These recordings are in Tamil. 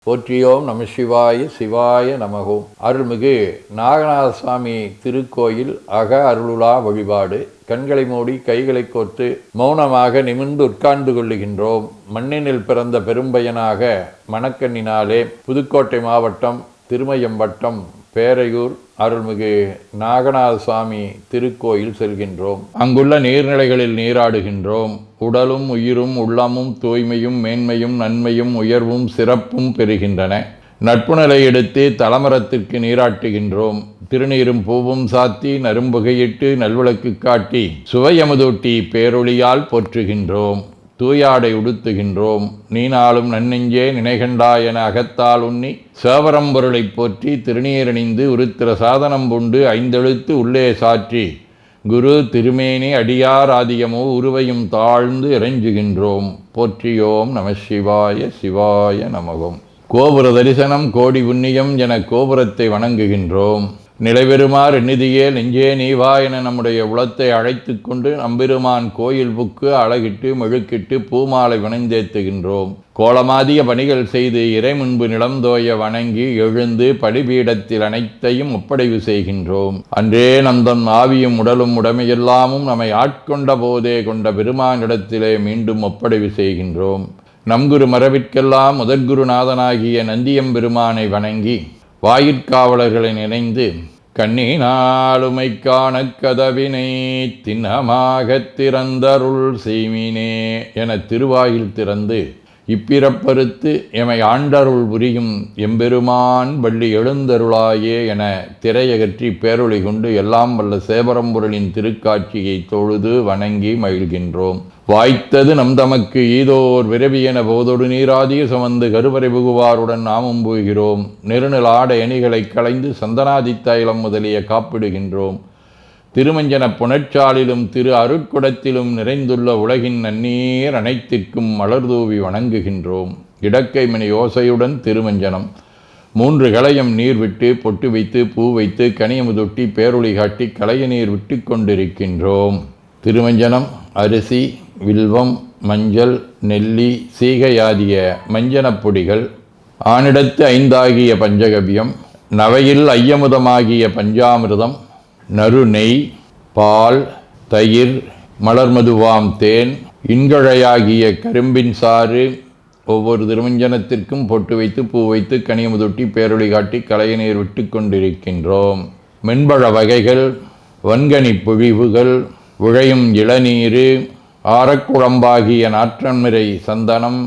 போற்றியோம் நம சிவாய சிவாய நமகோம். அருள்மிகு நாகநாத சுவாமி திருக்கோயில் அக அருளுலா வழிபாடு. கண்களை மூடி கைகளை கோர்த்து மௌனமாக நிமிர்ந்து உட்கார்ந்து கொள்ளுகின்றோம். மண்ணினில் பிறந்த பெரும்பயனாக மணக்கண்ணினாலே புதுக்கோட்டை மாவட்டம் திருமயம்பட்டம் பேரையூர் அருள்மிகு நாகநாத சுவாமி திருக்கோயில் செல்கின்றோம். அங்குள்ள நீர்நிலைகளில் நீராடுகின்றோம். உடலும் உயிரும் உள்ளமும் தூய்மையும் மேன்மையும் நன்மையும் உயர்வும் சிறப்பும் பெறுகின்றன. நட்புநிலை எடுத்து தலமரத்திற்கு நீராட்டுகின்றோம். திருநீரும் பூவும் சாத்தி நரும்புகையிட்டு நல்விளக்கு காட்டி சுவையமுதூட்டி பேரொளியால் போற்றுகின்றோம். தூயாடை உடுத்துகின்றோம். நீனாலும் நன்னெஞ்சே நினைகண்டா என அகத்தால் உண்ணி சேவரம்பொருளை போற்றி திருநீரணிந்து உருத்திர சாதனம் புண்டு ஐந்தெழுத்து உள்ளே சாற்றி குரு திருமேனி அடியார் ஆதியமோ உருவையும் தாழ்ந்து இறைஞ்சுகின்றோம். போற்றியோம் நம சிவாய சிவாய நமகம். கோபுர தரிசனம் கோடி புண்ணியம் என கோபுரத்தை வணங்குகின்றோம். நிலைபெறுமாறு நிதியே நெஞ்சே நீவா என நம்முடைய உளத்தை அழைத்து கொண்டு நம்பெருமான் கோயில் புக்கு அழகிட்டு மெழுக்கிட்டு பூமாலை வணந்தேத்துகின்றோம். கோலமாதிய பணிகள் செய்து இறை முன்பு நிலந்தோய வணங்கி எழுந்து படிபீடத்தில் அனைத்தையும் ஒப்படைவு செய்கின்றோம். அன்றே நந்தன் ஆவியும் உடலும் உடமையெல்லாமும் நம்மை ஆட்கொண்ட போதே கொண்ட பெருமானிடத்திலே மீண்டும் ஒப்படைவு செய்கின்றோம். நம்குரு மரபிற்கெல்லாம் முதற்குருநாதனாகிய நந்தியம்பெருமானை வணங்கி வாயிற்காவலர்களை நினைந்து கண்ணினாலுமை காண கதவினை திண்ணமாகத் திறந்தருள் செய்மினே என திருவாயில் திறந்து இப்பிறப்பறுத்து எமை ஆண்டருள் புரியும் எம்பெருமான் வள்ளி எழுந்தருளாயே என திரையகற்றி பேரொளி கொண்டு எல்லாம் வல்ல சேவரம்பொருளின் திருக்காட்சியை தொழுது வணங்கி மகிழ்கின்றோம். வாய்த்தது நம் தமக்கு ஈதோர் விரவியென போதொடு நீராதிய சுமந்து கருவறை புகுவாருடன் நாமும் போகிறோம். நெருநில ஆடை அணிகளை களைந்து சந்தனாதி தைலம் முதலிய காப்பிடுகின்றோம். திருமஞ்சன புனற்சாலிலும் திரு அருட்குடத்திலும் நிறைந்துள்ள உலகின் நன்னீர் அனைத்திற்கும் மலர்தூவி வணங்குகின்றோம். இடக்கைமணி ஓசையுடன் திருமஞ்சனம் 3 களையம் நீர் விட்டு பொட்டு வைத்து பூ வைத்து கனியமுதொட்டி பேரொளி காட்டி களைய நீர் விட்டு கொண்டிருக்கின்றோம். திருமஞ்சனம் அரிசி வில்வம் மஞ்சள் நெல்லி சீகையாதிய மஞ்சனப் பொடிகள், ஆனிடத்து 5 ஆகிய பஞ்சகவ்யம், நவையில் ஐயமுதமாகிய பஞ்சாமிர்தம், நறு நெய், பால், தயிர், மலர்மதுவாம் தேன், இன்கழையாகிய கரும்பின் சாறு, ஒவ்வொரு திருமஞ்சனத்திற்கும் பொட்டு வைத்து பூ வைத்து கனியமுதொட்டி பேரொளி காட்டி களைய நீர் விட்டு கொண்டிருக்கின்றோம். மென்பழ வகைகள், வன்கனி பொழிவுகள், உழையும் இளநீரு, ஆரக்குழம்பாகிய நாற்றன்மிரை சந்தனம்,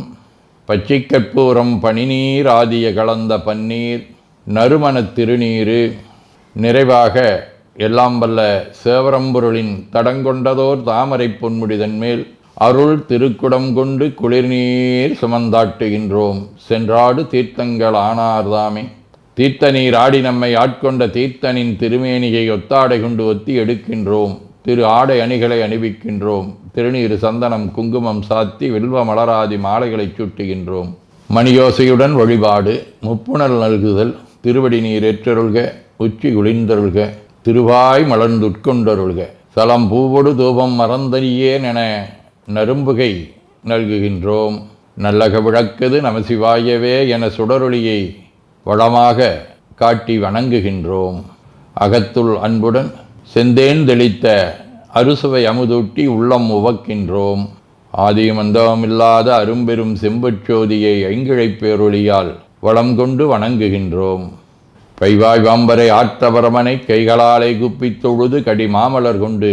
பச்சைக்கற்பூரம், பனிநீர் ஆதிய கலந்த பன்னீர், நறுமணத் திருநீரு, நிறைவாக எல்லாம் வல்ல சேவரம்பொருளின் தடங்கொண்டதோர் தாமரை பொன்முடிதன் மேல் அருள் திருக்குடம் கொண்டு குளிர்நீர் சுமந்தாட்டுகின்றோம். சென்றாடு தீர்த்தங்கள் ஆனார்தாமே. தீர்த்த நீர் ஆடி நம்மை ஆட்கொண்ட தீர்த்தனின் திருமேனியை ஒத்தாடை கொண்டு ஒத்தி எடுக்கின்றோம். திரு ஆடை அணிகளை அணிவிக்கின்றோம். திருநீர் சந்தனம் குங்குமம் சாத்தி வில்வ மலராதி மாலைகளை சூட்டுகின்றோம். மணியோசையுடன் வழிபாடு. முப்புணல் நல்குதல். திருவடி நீர் ஏற்றருள்க, உச்சி குளிர்ந்தருள்க, திருவாய் மலர்ந்துட்கொண்டருள்க, சலம் பூவொடு தூபம் மறந்தறியேன் என நரும்புகை நல்குகின்றோம். நல்லக விளக்குது நமசிவாயவே என சுடரொளியை வளமாக காட்டி வணங்குகின்றோம். அகத்துள் அன்புடன் செந்தேன் தெளித்த அறுசுவை அமுதூட்டி உள்ளம் உவக்கின்றோம். ஆதியும் அந்தமில்லாத அரும்பெரும் செம்பச்சோதியை ஐங்கிழைப் பேரொளியால் வளம் கொண்டு வணங்குகின்றோம். பைவாய் வாம்பரை ஆற்றவரமனை கைகளாலை குப்பித் தொழுது கடி மாமலர் கொண்டு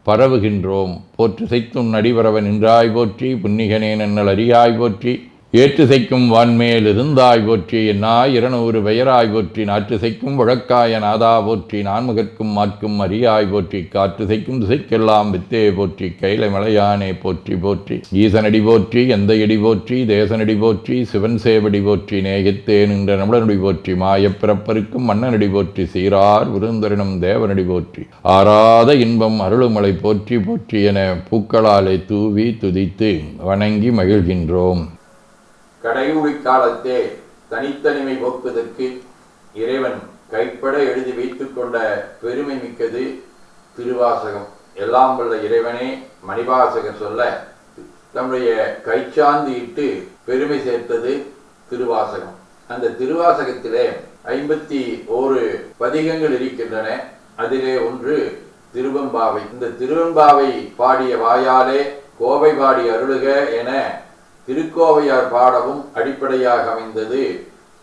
பரவுகின்றோம். போற்று செய்தும் நடிபரவ நின்றாய் போற்றி, புன்னிகனே நன்னல் அறியாய் போற்றி, ஏற்று செய்க்கும் வான்மேல் இருந்தாய் போற்றி, என்னாய் 200 பெயராய் போற்றி, நாற்று செய்க்கும் வழக்காய நாதா போற்றி, நான்முகற்கும் மாற்கும் அறியாய் போற்றி, காற்று செய்க்கும் திசைக்கெல்லாம் வித்தே போற்றி, கைலை மலையானே போற்றி போற்றி, ஈசனடி போற்றி, எந்த எடி போற்றி, தேசனடி போற்றி, சிவன் சேவடி போற்றி, நேயத்தே நின்ற நம்மளனடி போற்றி, மாயப்பிறப்பருக்கும் மன்னனடி போற்றி, சீரார் விருந்தரினும் தேவனடி போற்றி, ஆராத இன்பம் அருளுமலை போற்றி போற்றி என பூக்களாலை தூவி துதித்து வணங்கி மகிழ்கின்றோம். கடையூழி காலத்தே தனித்தனிமை போக்குவதற்கு இறைவன் கைப்பட எழுதி வைத்துக் கொண்ட பெருமை மிக்கது திருவாசகம். எல்லாம் வல்ல இறைவனே மணிவாசகர் சொல்ல தம்முடைய கைச்சாந்து இட்டு பெருமை சேர்த்தது திருவாசகம். அந்த திருவாசகத்திலே 51 பதிகங்கள் இருக்கின்றன. அதிலே ஒன்று திருவெம்பாவை. இந்த திருவெம்பாவை பாடிய வாயாலே கோவை பாடி அருளுக என திருக்கோவையார் பாடவும் அடிப்படையாக அமைந்தது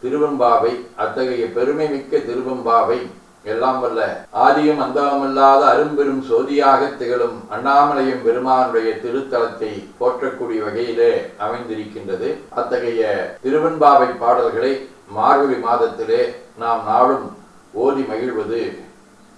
திருவெம்பாவை. அத்தகைய பெருமை மிக்க திருவெம்பாவை எல்லாம் வல்ல ஆதியும் அந்தமில்லாத அரும்பெரும் சோதியாக திகழும் அண்ணாமலையும் பெருமானுடைய திருத்தலத்தை போற்றக்கூடிய வகையிலே அமைந்திருக்கின்றது. அத்தகைய திருவெம்பாவை பாடல்களை மார்கழி மாதத்திலே நாம் நாளும் ஓதி மகிழ்வது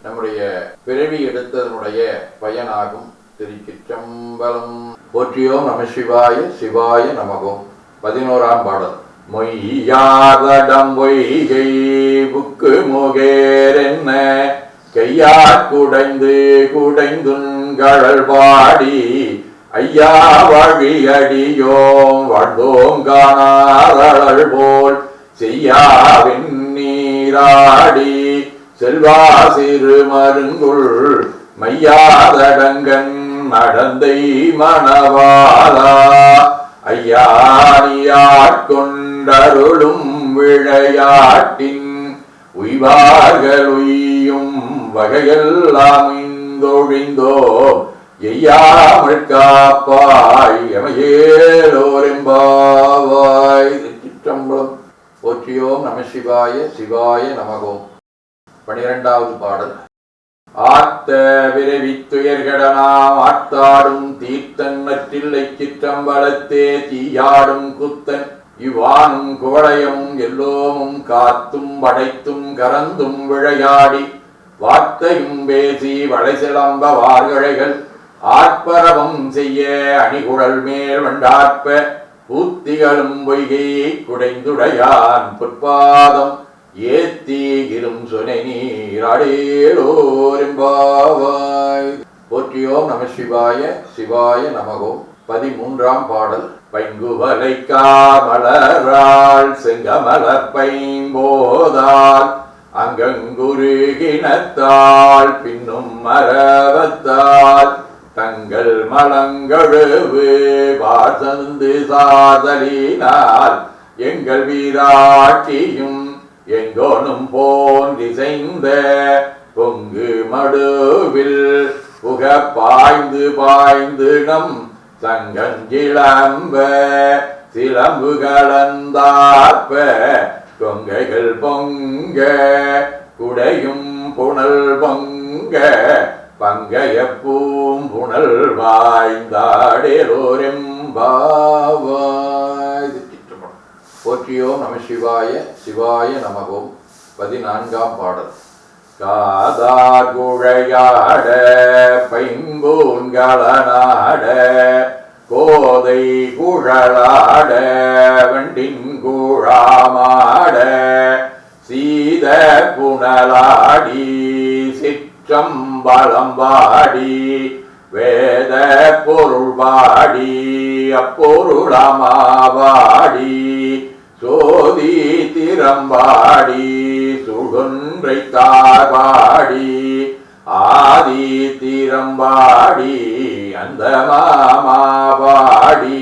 நம்முடைய பிறவி எடுத்ததனுடைய பயனாகும். திருச்சிற்றம்பலம். போற்றியோம் நம சிவாய சிவாய நமகோம். 11ஆம் பாடல். மொய்யாதடம் பொய்கை புக்கு முகேரென்ன கையாற் குடைந்து குடைந்துங்கழல் பாடி ஐயா வழியடியோம் வாழ்ந்தோம் காணாதழல் போல் செய்யாவின் நீராடி செல்வா சிறு மருங்குள் மையாதடங்கன் நடந்தை மணவாளா ஐயாணியாட்கொண்டருளும் விளையாட்டின் உய்வார்கள் உய்யும் வகையெல்லாம் இந்தொழிந்தோ எய்யாமல் காப்பாய் எமையேலோரெம்பாவாய். திருச்சிற்றம்பலம். போற்றியோம் நம சிவாய சிவாய நமகோம். 12ஆவது பாடல். ஆத்த விரைவித்துயர்கடனாம் ஆட்டாடும் தீர்த்தன் நற்றில்லை சிற்றம்பலத்தே தீயாடும் குத்தன் இவ்வானும் குவளையமும் எல்லோமும் காத்தும் படைத்தும் கரந்தும் விளையாடி வார்த்தையும் பேசி வளை சிலம்ப வார்கழைகள் ஆர்ப்பரவம் செய்ய அணிகுழல் மேல் வண்டார்ப்ப பூத்திகளும் பொய்கையை குடைந்துடையான் பொற்பாதம் ஏத்தி இரும் சுனை நீராடேலோரெம்பாவாய். போற்றியோம் நம சிவாய சிவாய நமகோம். 13ஆம் பாடல். பைங்குவலை காமலரால் செங்கமல பைம்போதால் அங்கங்குருகினத்தால் பின்னும் மரவத்தால் தங்கள் மலங்கழுவு வாசந்து சாதலினால் எங்கள் வீராட்டியும் எங்கோனும் போன்றிசைந்த பொங்கு மடுவில் புக பாய்ந்து பாய்ந்து நம் சங்கஞ்சிலம்ப சிலம்பு கலந்தார்ப்ப கொங்கைகள் பொங்க குடையும் புனல் பொங்க பங்கைய பூம்புணல் வாய்ந்தாடேலோரெம்பாவாய். போற்றியோம் நம சிவாய சிவாய நமகோம். 14ஆம் பாடல். காதார் குழையாட பைம்பூன்களனாட கோதை குழலாட வண்டின் கூழாமாட சீத புனலாடி சிற்றம்பலம்பாடி வேத பொருள் பாடி அப்பொருளமாவாடி சோதி திறம்பாடி சுடுன்றை தாபாடி ஆதி திறம்பாடி அந்த மாமாவாடி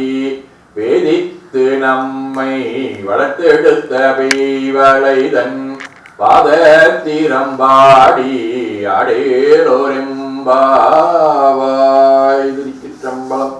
வேதித்து நம்மை வளர்த்தெடுத்த பெய்வளைதன் பாதத்திறம்பாடி அடேலோரெம்பாவாய். திருச்சிற்றம்பலம்.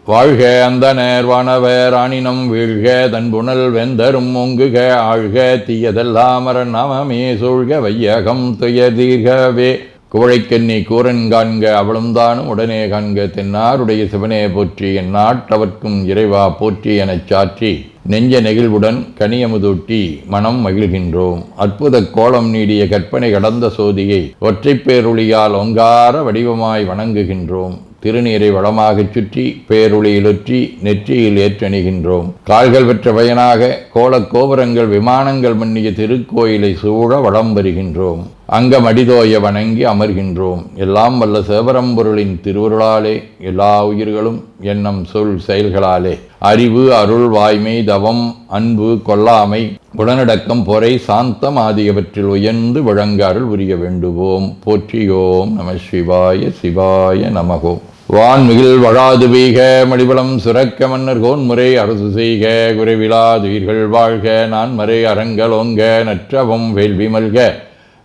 வாழ்க அந்த நேர்வானவர் ஆனினம் வீழ்க தன்புணல் வெந்தரும் ஒங்குக ஆழ்க தீயதெல்லாம் நாமமே சூழ்க வையகம் துயதீர்கவே குவழைக்கண்ணி கூரன் காண்க அவளும் தானும் உடனே காண்க தென்னாருடைய சிவனே போற்றி என் நாட்டவர்க்கும் இறைவா போற்றி எனச் சாற்றி நெஞ்ச நெகிழ்வுடன் கனியமுதூட்டி மனம் மகிழ்கின்றோம். அற்புத கோலம் நீடிய கற்பனை கடந்த சோதியை ஒற்றைப் பேருளியால் ஒங்கார வடிவமாய் வணங்குகின்றோம். திருநீரை வளமாகச் சுற்றி பேருளியிலொற்றி நெற்றியில் ஏற்றணிகின்றோம். கால்கள் பெற்ற பயனாக கோலக் கோபுரங்கள் விமானங்கள் மன்னிய திருக்கோயிலை சூழ வளம் வருகின்றோம். அங்கமடிதோய வணங்கி அமர்கின்றோம். எல்லாம் வல்ல சிவபரம்பொருளின் திருவருளாலே எல்லா உயிர்களும் எண்ணம் சொல் செயல்களாலே அறிவு அருள் வாய்மை தவம் அன்பு கொல்லாமை குணநடக்கம் பொறை சாந்தம் ஆகியவற்றில் உயர்ந்து விளங்க அருள் புரிய வேண்டுவோம். போற்றியோம் நம சிவாய சிவாய நமகோம். வான்மிகில் வழாது வீக மடிபலம் சுரக்க மன்னர் கோன்முறை அரசு செய்க குறைவிலாதுயிர்கள் வாழ்க நான்மறை அறங்கலோங்க நற்றவம் வேள்வி மல்க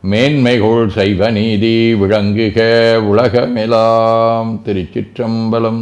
மேன்மைகோள் சைவ நீதி விளங்குக உலகமெலாம். திருச்சிற்றம்பலம்.